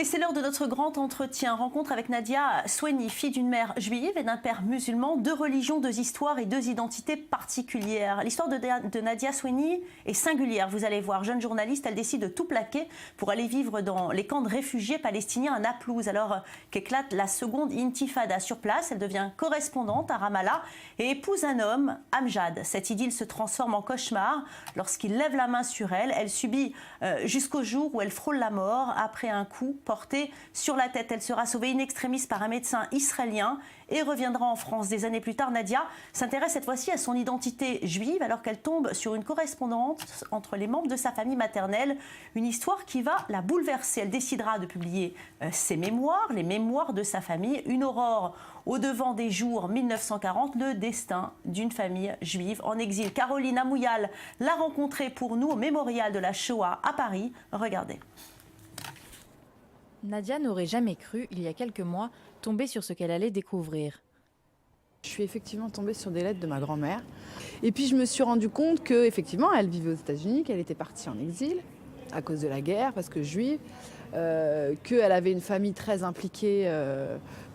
Et c'est l'heure de notre grand entretien. Rencontre avec Nadia Soueni, fille d'une mère juive et d'un père musulman. Deux religions, deux histoires et deux identités particulières. L'histoire de Nadia Soueni est singulière. Vous allez voir, jeune journaliste, elle décide de tout plaquer pour aller vivre dans les camps de réfugiés palestiniens à Naplouse. Alors qu'éclate la seconde intifada sur place, elle devient correspondante à Ramallah et épouse un homme, Amjad. Cette idylle se transforme en cauchemar lorsqu'il lève la main sur elle. Elle subit jusqu'au jour où elle frôle la mort après un coup portée sur la tête. Elle sera sauvée in extremis par un médecin israélien et reviendra en France des années plus tard. Nadia s'intéresse cette fois-ci à son identité juive alors qu'elle tombe sur une correspondance entre les membres de sa famille maternelle. Une histoire qui va la bouleverser. Elle décidera de publier ses mémoires, les mémoires de sa famille. Une aurore au devant des jours 1940, le destin d'une famille juive en exil. Caroline Amouyal l'a rencontrée pour nous au mémorial de la Shoah à Paris. Regardez. Nadia n'aurait jamais cru, il y a quelques mois, tomber sur ce qu'elle allait découvrir. Je suis effectivement tombée sur des lettres de ma grand-mère. Et puis je me suis rendu compte qu'effectivement, elle vivait aux États-Unis, qu'elle était partie en exil à cause de la guerre, parce que juive, qu'elle avait une famille très impliquée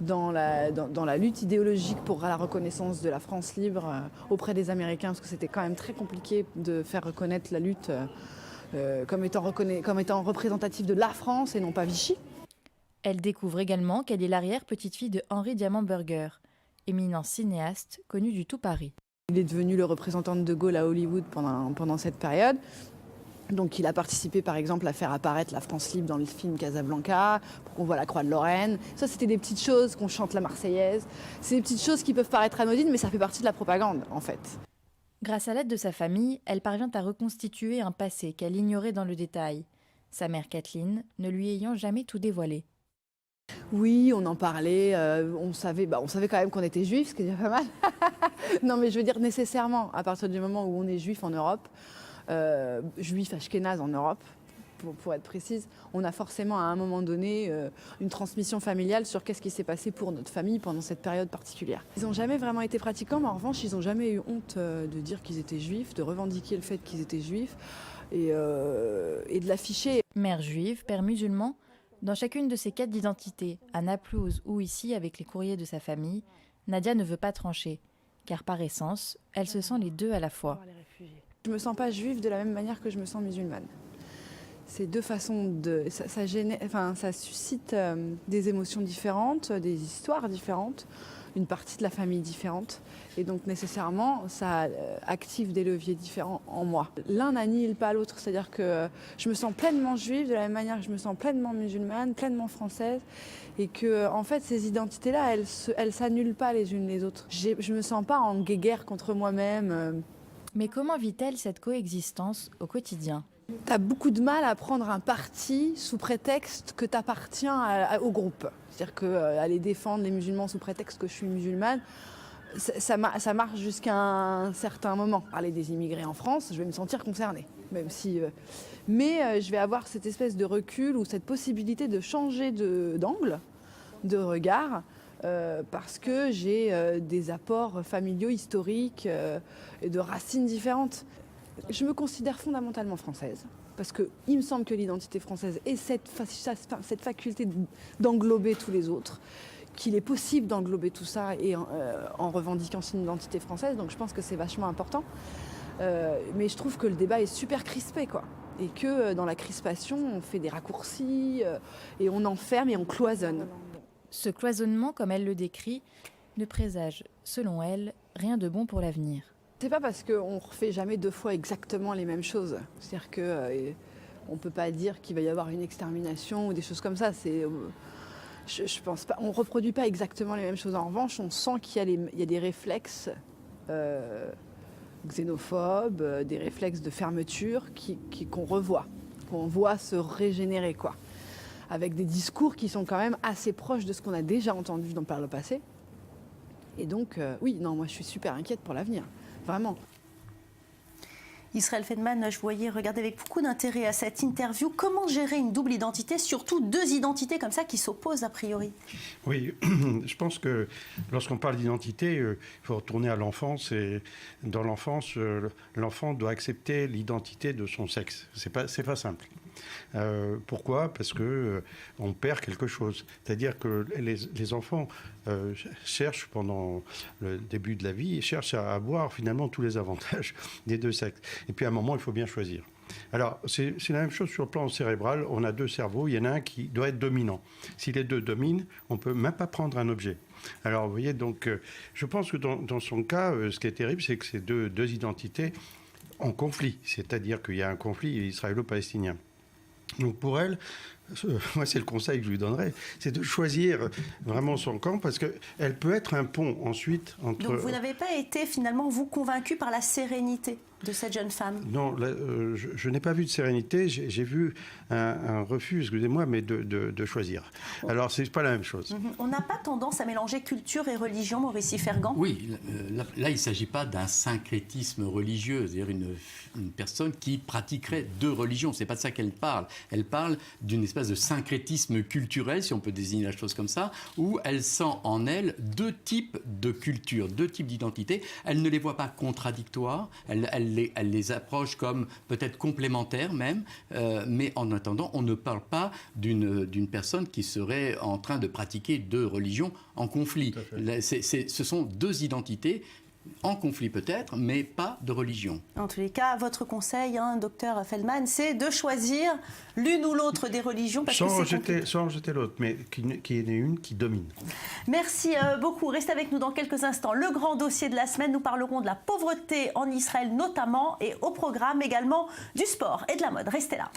dans la lutte idéologique pour la reconnaissance de la France libre auprès des Américains, parce que c'était quand même très compliqué de faire reconnaître la lutte comme étant représentative de la France et non pas Vichy. Elle découvre également qu'elle est l'arrière-petite-fille de Henri Diamant-Berger, éminent cinéaste connu du tout Paris. Il est devenu le représentant de Gaulle à Hollywood pendant cette période. Donc il a participé par exemple à faire apparaître la France libre dans le film Casablanca, pour qu'on voit la croix de Lorraine. Ça c'était des petites choses, qu'on chante la Marseillaise. C'est des petites choses qui peuvent paraître anodines, mais ça fait partie de la propagande en fait. Grâce à l'aide de sa famille, elle parvient à reconstituer un passé qu'elle ignorait dans le détail, sa mère Kathleen ne lui ayant jamais tout dévoilé. Oui, on en parlait, on savait quand même qu'on était juifs, ce qui est déjà pas mal. Non mais je veux dire nécessairement, à partir du moment où on est juif en Europe, juif ashkénaze en Europe, pour être précise, on a forcément à un moment donné une transmission familiale sur qu'est-ce qui s'est passé pour notre famille pendant cette période particulière. Ils n'ont jamais vraiment été pratiquants, mais en revanche, ils n'ont jamais eu honte de dire qu'ils étaient juifs, de revendiquer le fait qu'ils étaient juifs et de l'afficher. Mère juive, père musulman, dans chacune de ces quêtes d'identité, à Naplouse ou ici avec les courriers de sa famille, Nadia ne veut pas trancher, car par essence, elle se sent les deux à la fois. Je ne me sens pas juive de la même manière que je me sens musulmane. C'est deux façons de... Ça suscite des émotions différentes, des histoires différentes, une partie de la famille différente. Et donc nécessairement, ça active des leviers différents en moi. L'un n'annihile pas l'autre, c'est-à-dire que je me sens pleinement juive de la même manière que je me sens pleinement musulmane, pleinement française. Et que, en fait, ces identités-là, elles s'annulent pas les unes les autres. Je ne me sens pas en guéguerre contre moi-même. Mais comment vit-elle cette coexistence au quotidien ? T'as beaucoup de mal à prendre un parti sous prétexte que t'appartiens au groupe. C'est-à-dire qu'aller défendre les musulmans sous prétexte que je suis musulmane, ça marche jusqu'à un certain moment. Parler des immigrés en France, je vais me sentir concernée. Même si, mais je vais avoir cette espèce de recul ou cette possibilité de changer d'angle, de regard, parce que j'ai des apports familiaux, historiques et de racines différentes. Je me considère fondamentalement française, parce qu'il me semble que l'identité française est cette faculté d'englober tous les autres, qu'il est possible d'englober tout ça et en revendiquant son identité française, donc je pense que c'est vachement important. Mais je trouve que le débat est super crispé, quoi. Et que dans la crispation, on fait des raccourcis et on enferme et on cloisonne. Ce cloisonnement, comme elle le décrit, ne présage, selon elle, rien de bon pour l'avenir. C'est pas parce qu'on ne refait jamais deux fois exactement les mêmes choses. C'est-à-dire qu'on ne peut pas dire qu'il va y avoir une extermination ou des choses comme ça. Je pense pas. On ne reproduit pas exactement les mêmes choses. En revanche, on sent qu'il y a des réflexes xénophobes, des réflexes de fermeture qu'on revoit, qu'on voit se régénérer, quoi. Avec des discours qui sont quand même assez proches de ce qu'on a déjà entendu par le passé. Et donc, oui, non, moi je suis super inquiète pour l'avenir. Vraiment. Israël Feldman, je voyais regarder avec beaucoup d'intérêt à cette interview. Comment gérer une double identité, surtout deux identités comme ça qui s'opposent a priori? Oui, je pense que lorsqu'on parle d'identité, il faut retourner à l'enfance. Et dans l'enfance, l'enfant doit accepter l'identité de son sexe. C'est pas simple. Pourquoi? Parce que on perd quelque chose. C'est-à-dire que les enfants cherchent pendant le début de la vie, cherchent à avoir finalement tous les avantages des deux sexes. Et puis à un moment, il faut bien choisir. Alors, c'est la même chose sur le plan cérébral. On a deux cerveaux, il y en a un qui doit être dominant. Si les deux dominent, on ne peut même pas prendre un objet. Alors, vous voyez, donc, je pense que dans son cas, ce qui est terrible, c'est que ces deux identités en conflit. C'est-à-dire qu'il y a un conflit israélo-palestinien. Donc, pour elle, moi, c'est le conseil que je lui donnerais, c'est de choisir vraiment son camp, parce qu'elle peut être un pont ensuite entre... Donc, vous n'avez pas été finalement, vous, convaincu par la sérénité de cette jeune femme? Non, je n'ai pas vu de sérénité, j'ai vu un refus, excusez-moi, mais de choisir. Alors, c'est pas la même chose. On n'a pas tendance à mélanger culture et religion, Maurice Fergan? Oui, là, il ne s'agit pas d'un syncrétisme religieux, c'est-à-dire une personne qui pratiquerait deux religions. C'est pas de ça qu'elle parle. Elle parle d'une espèce de syncrétisme culturel, si on peut désigner la chose comme ça, où elle sent en elle deux types de culture, deux types d'identité. Elle ne les voit pas contradictoires, elle les approche comme peut-être complémentaires même, mais en attendant, on ne parle pas d'une personne qui serait en train de pratiquer deux religions en conflit. Ce sont deux identités en conflit peut-être, mais pas de religion. En tous les cas, votre conseil, docteur Feldman, c'est de choisir l'une ou l'autre des religions. Parce sans que rejeter l'autre, mais qu'il y en ait une qui domine. Merci beaucoup. Restez avec nous dans quelques instants. Le grand dossier de la semaine, nous parlerons de la pauvreté en Israël notamment, et au programme également du sport et de la mode. Restez là.